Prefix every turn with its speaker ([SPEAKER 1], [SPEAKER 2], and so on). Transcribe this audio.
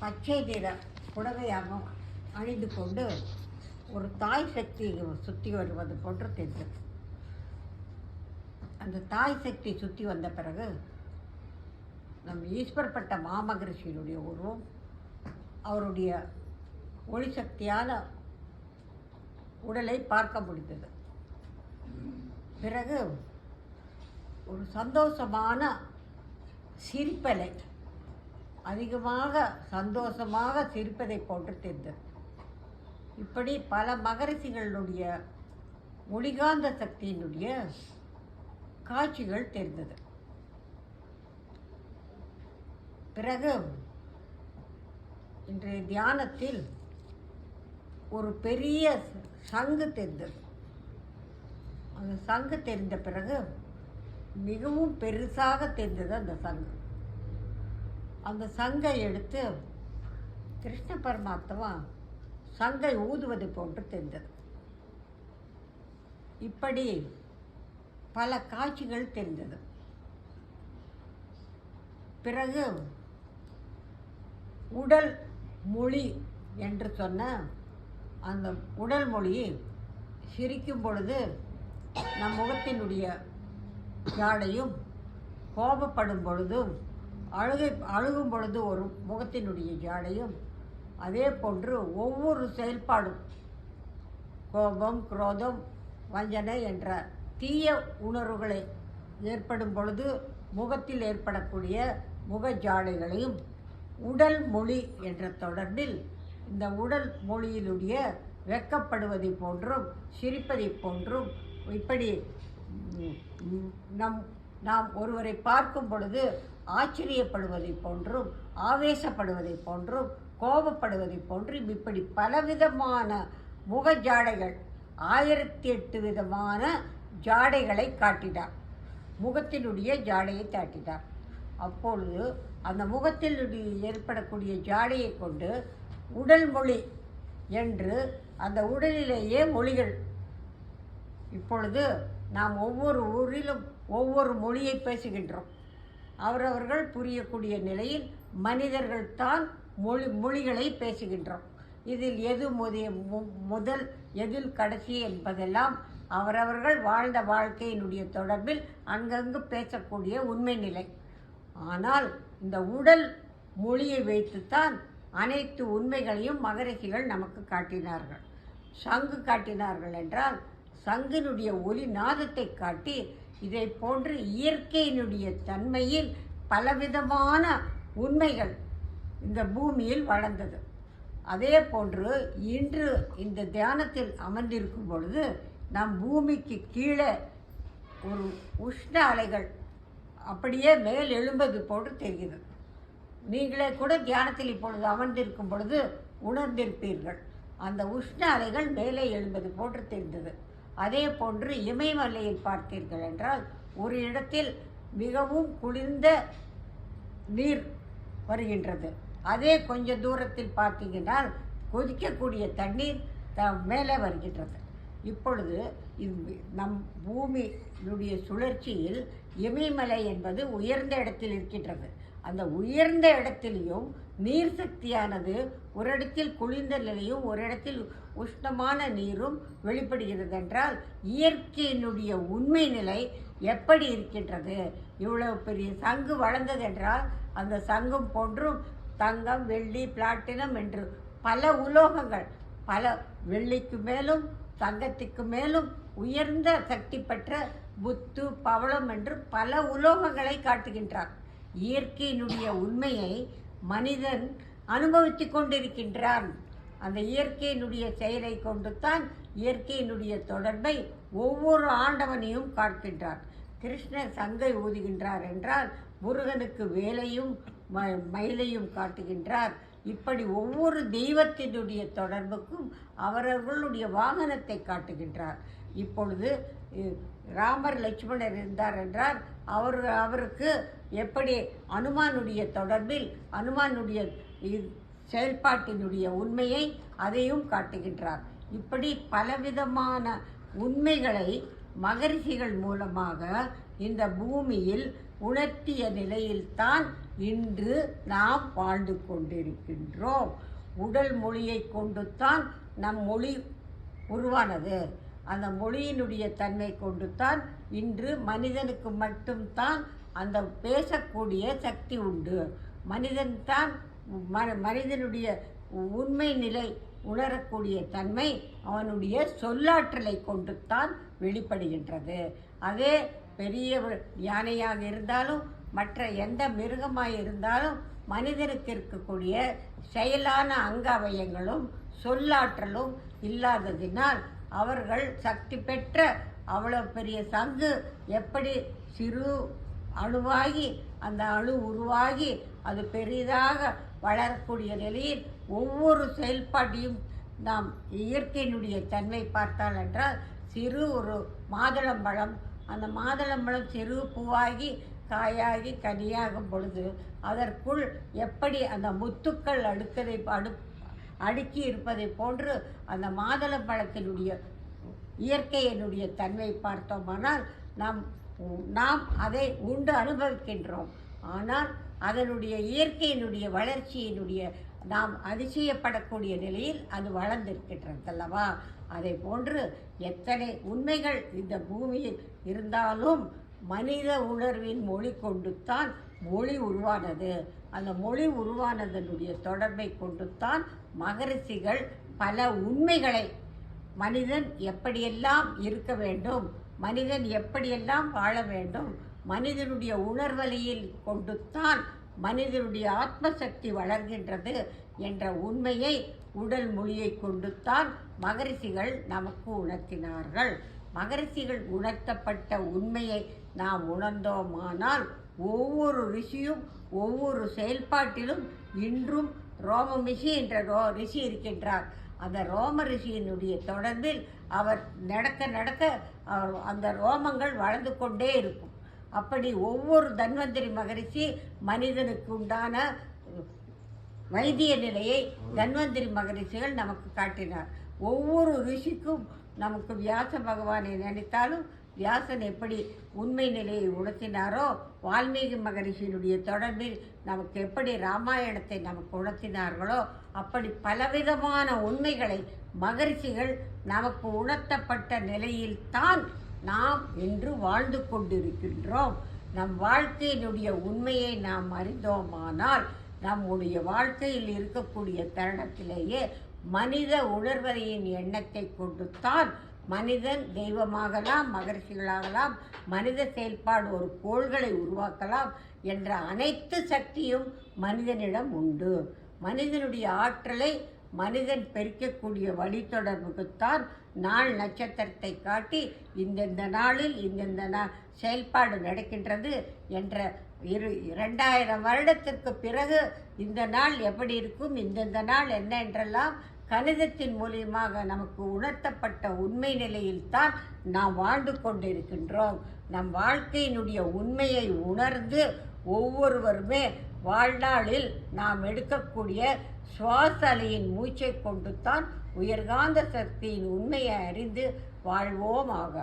[SPEAKER 1] பச்சை நிற புடவையாக அணிந்து கொண்டு ஒரு தாய் சக்தி சுற்றி வருவது போன்று தெரிந்தது. அந்த தாய் சக்தி சுற்றி வந்த பிறகு நம் ஈஸ்வரப்பட்ட மாமகரிஷியினுடைய உருவம், அவருடைய ஒளி சக்தியான உடலை பார்க்க முடிந்தது. பிறகு ஒரு சந்தோஷமான சிரிப்பலை, அதிகமாக சந்தோஷமாக சிரிப்பதை போன்று தெரிந்தது. இப்படி பல மகரிஷிகளுடைய ஒளிகாந்த சக்தியினுடைய காட்சிகள் தெரிந்தது. பிறகு இன்றைய தியானத்தில் ஒரு பெரிய சங்கு தெரிந்தது. அந்த சங்கு தெரிந்த பிறகு மிகவும் பெருசாக தெரிந்தது அந்த சங்கு. அந்த சங்கை எடுத்து கிருஷ்ண பரமாத்மா சங்கை ஊதுவது போன்று தெரிந்தது. இப்படி பல காட்சிகள் தெரிந்தது. பிறகு உடல் மொழி என்று சொன்ன அந்த உடல் மொழி சிரிக்கும் பொழுது நம் முகத்தினுடைய ஜாடையும், கோபப்படும் பொழுதும் அழுகும் பொழுது ஒரு முகத்தினுடைய ஜாடையும், அதே போன்று ஒவ்வொரு செயல்பாடும் கோபம், குரோதம், வஞ்சனை என்ற தீய உணர்வுகளை ஏற்படும் பொழுது முகத்தில் ஏற்படக்கூடிய முக ஜாடைகளையும், உடல் மொழி என்ற தொடர்பில் இந்த உடல் மொழியிலுடைய வெட்கப்படுவதை போன்றும் சிரிப்பதை போன்றும், இப்படி நாம் ஒருவரை பார்க்கும் பொழுது ஆச்சரியப்படுவதை போன்றும், ஆவேசப்படுவதை போன்றும், கோபப்படுவதை போன்றும், இப்படி பலவிதமான முக ஜாடைகள் 1008 விதமான ஜாடைகளை காட்டினார். முகத்தினுடைய ஜாடையை காட்டினார். அப்பொழுது அந்த முகத்தில் ஏற்படக்கூடிய ஜாடையை கொண்டு உடல் மொழி என்று அந்த உடலிலேயே மொழிகள். இப்பொழுது நாம் ஒவ்வொரு ஊரிலும் ஒவ்வொரு மொழியை பேசுகின்றோம். அவரவர்கள் புரியக்கூடிய நிலையில் மனிதர்கள்தான் மொழிகளை பேசுகின்றோம். இதில் எது முதல் எதில் கடைசி என்பதெல்லாம் அவரவர்கள் வாழ்ந்த வாழ்க்கையினுடைய தொடர்பில் அங்கங்கு பேசக்கூடிய உண்மை நிலை. ஆனால் இந்த உடல் மொழியை வைத்துத்தான் அனைத்து உண்மைகளையும் மகரிஷிகள் நமக்கு காட்டினார்கள். சங்கு காட்டினார்கள் என்றால் சங்கினுடைய ஒலி நாதத்தை காட்டி, இதை போன்று இயற்கையினுடைய தன்மையில் பலவிதமான உண்மைகள் இந்த பூமியில் வளர்ந்தது. அதே போன்று இன்று இந்த தியானத்தில் அமர்ந்திருக்கும் பொழுது நம் பூமிக்கு கீழே ஒரு உஷ்ண அலைகள் அப்படியே மேல் எழும்பது போன்று தெரிகிறது. நீங்களே கூட தியானத்தில் இப்பொழுது அமர்ந்திருக்கும் பொழுது உணர்ந்திருப்பீர்கள். அந்த உஷ்ண அலைகள் மேலே எழும்பது போன்று தெரிந்தது. அதே போன்று இமயமலையில் பார்த்தீர்கள் என்றால் ஒரு இடத்தில் மிகவும் குளிர்ந்த நீர் வருகின்றது. அதே கொஞ்சம் தூரத்தில் பார்த்தீங்கன்னால் கொதிக்கக்கூடிய தண்ணீர் மேலே வருகின்றது. இப்பொழுது நம் பூமியினுடைய சுழற்சியில் இமயமலை என்பது உயர்ந்த இடத்தில் இருக்கின்றது. அந்த உயர்ந்த இடத்திலையும் நீர் சக்தியானது ஒரு இடத்தில் குளிர்ந்த நிலையும் ஒரு இடத்தில் உஷ்ணமான நீரும் வெளிப்படுகிறது என்றால் இயற்கையினுடைய உண்மை நிலை எப்படி இருக்கின்றது? இவ்வளவு பெரிய சங்கு வளர்ந்தது என்றால் அந்த சங்கம் போன்றும் தங்கம், வெள்ளி, பிளாட்டினம் என்று பல உலோகங்கள், பல வெள்ளிக்கு மேலும் தங்கத்துக்கு மேலும் உயர்ந்த சக்தி பெற்ற புத்து, பவளம் என்று பல உலோகங்களை காட்டுகின்றார். இயற்கையினுடைய உண்மையை மனிதன் அனுபவித்து கொண்டிருக்கின்றான். அந்த இயற்கையினுடைய செயலை கொண்டு தான் இயற்கையினுடைய தொடர்பை ஒவ்வொரு ஆண்டவனையும் காட்டுகின்றார். கிருஷ்ணர் சங்கை ஊதுகின்றார் என்றால் முருகனுக்கு வேலையும் மயிலையும் காட்டுகின்றார். இப்படி ஒவ்வொரு தெய்வத்தினுடைய தொடர்புக்கும் அவரவர்களுடைய வாகனத்தை காட்டுகின்றார். இப்பொழுது ராமர் லட்சுமணர் இருந்தார் என்றால் அவருக்கு எப்படி அனுமானுடைய தொடர்பில் அனுமானுடைய செயல்பாட்டினுடைய உண்மையை அதையும் காட்டுகின்றார். இப்படி பலவிதமான உண்மைகளை மகரிஷிகள் மூலமாக இந்த பூமியில் உணர்த்திய நிலையில்தான் இன்று நாம் வாழ்ந்து கொண்டிருக்கின்றோம். உடல் மொழியை கொண்டுத்தான் நம் மொழி உருவானது. அந்த மொழியினுடைய தன்மை கொண்டுத்தான் இன்று மனிதனுக்கு மட்டும்தான் அந்த பேசக்கூடிய சக்தி உண்டு. மனிதன்தான் மனிதனுடைய உண்மை நிலை உணரக்கூடிய தன்மை அவனுடைய சொல்லாற்றலை கொண்டுத்தான் வெளிப்படுகின்றது. அதே பெரிய யானையாக இருந்தாலும் மற்ற எந்த மிருகமாக இருந்தாலும் மனிதனுக்கு இருக்கக்கூடிய செயலான அங்கவயங்களும் சொல்லாற்றலும் இல்லாததினால் அவர்கள் சக்தி பெற்ற அவ்வளோ பெரிய சங்கு எப்படி சிறு அணுவாகி அந்த அணு உருவாகி அது பெரிதாக வளரக்கூடிய நிலையில் ஒவ்வொரு செயல்பாட்டையும் நாம் இயற்கையினுடைய தன்மை பார்த்தால் என்றால் சிறு ஒரு மாதுளம்பழம், அந்த மாதுளம்பழம் சிறு பூவாகி காயாகி கனியாகும் பொழுது அதற்குள் எப்படி அந்த முத்துக்கள் அடுக்கி இருப்பதை போன்று அந்த மாதுளம்பழத்தினுடைய இயற்கையினுடைய தன்மை பார்த்தோமானால் நாம் அதை உண்டு அனுபவிக்கின்றோம். ஆனால் அதனுடைய இயற்கையினுடைய வளர்ச்சியினுடைய நாம் அதிசயப்படக்கூடிய நிலையில் அது வளர்ந்திருக்கின்றது அல்லவா? அதை போன்று எத்தனை உண்மைகள் இந்த பூமியில் இருந்தாலும் மனித உணர்வின் மொழி கொண்டுத்தான் மொழி உருவானது. அந்த மொழி உருவானதனுடைய தொடர்பை கொண்டுத்தான் மகரிஷிகள் பல உண்மைகளை மனிதன் எப்படியெல்லாம் இருக்க வேண்டும், மனிதன் எப்படியெல்லாம் வாழ வேண்டும், மனிதனுடைய உணர்வலியில் கொண்டுத்தான் மனிதனுடைய ஆத்மசக்தி வளர்கின்றது என்ற உண்மையை உடல் மொழியை கொண்டுத்தான் மகரிஷிகள் நமக்கு உணர்த்தினார்கள். மகரிஷிகள் உணர்த்தப்பட்ட உண்மையை நாம் உணர்ந்தோமானால் ஒவ்வொரு ரிஷியும் ஒவ்வொரு செயல்பாட்டிலும் இன்றும் ரோமரிஷி என்ற ரிஷி இருக்கின்றார். அந்த ரோம ரிஷியினுடைய தொடர்பில் அவர் நடக்க அந்த ரோமங்கள் வளர்ந்து கொண்டே இருக்கும். அப்படி ஒவ்வொரு தன்வந்திரி மகரிஷி மனிதனுக்கு உண்டான வைத்திய நிலையை தன்வந்திரி மகரிஷிகள் நமக்கு காட்டினார். ஒவ்வொரு ரிஷிக்கும் நமக்கு வியாச பகவானை நினைத்தாலும் வியாசன் எப்படி உண்மை நிலையை உணர்த்தினாரோ, வால்மீகி மகரிஷியினுடைய தொடர்பில் நமக்கு எப்படி ராமாயணத்தை நமக்கு உணர்த்தினார்களோ, அப்படி பலவிதமான உண்மைகளை மகரிஷிகள் நமக்கு உணர்த்தப்பட்ட நிலையில்தான் நாம் இன்று வாழ்ந்து கொண்டிருக்கின்றோம். நம் வாழ்க்கையினுடைய உண்மையை நாம் அறிந்தோமானால் நம்முடைய வாழ்க்கையில் இருக்கக்கூடிய தருணத்திலேயே மனித உணர்வதையின் எண்ணத்தை கொண்டுத்தான் மனிதன் தெய்வமாகலாம், மகரிஷிகளாகலாம், மனித செயல்பாடு ஒரு கோள்களை உருவாக்கலாம் என்ற அனைத்து சக்தியும் மனிதனிடம் உண்டு. மனிதனுடைய ஆற்றலை மனிதன் பெருக்கக்கூடிய வழித்தொடர்புக்குத்தான் நாள் நட்சத்திரத்தை காட்டி இந்தந்த நாளில் இந்தந்த செயல்பாடு நடக்கின்றது என்ற 2000 வருடத்திற்கு பிறகு இந்த நாள் எப்படி இருக்கும், இந்தந்த நாள் என்ன என்றெல்லாம் கணிதத்தின் மூலியமாக நமக்கு உணர்த்தப்பட்ட உண்மை நிலையில்தான் நாம் வாழ்ந்து கொண்டிருக்கின்றோம். நம் வாழ்க்கையினுடைய உண்மையை உணர்ந்து ஒவ்வொருவருமே வாழ்நாளில் நாம் எடுக்கக்கூடிய சுவாச அலையின் மூச்சை கொண்டுத்தான் உயர்காந்த சக்தியின் உண்மையை அறிந்து வாழ்வோமாக.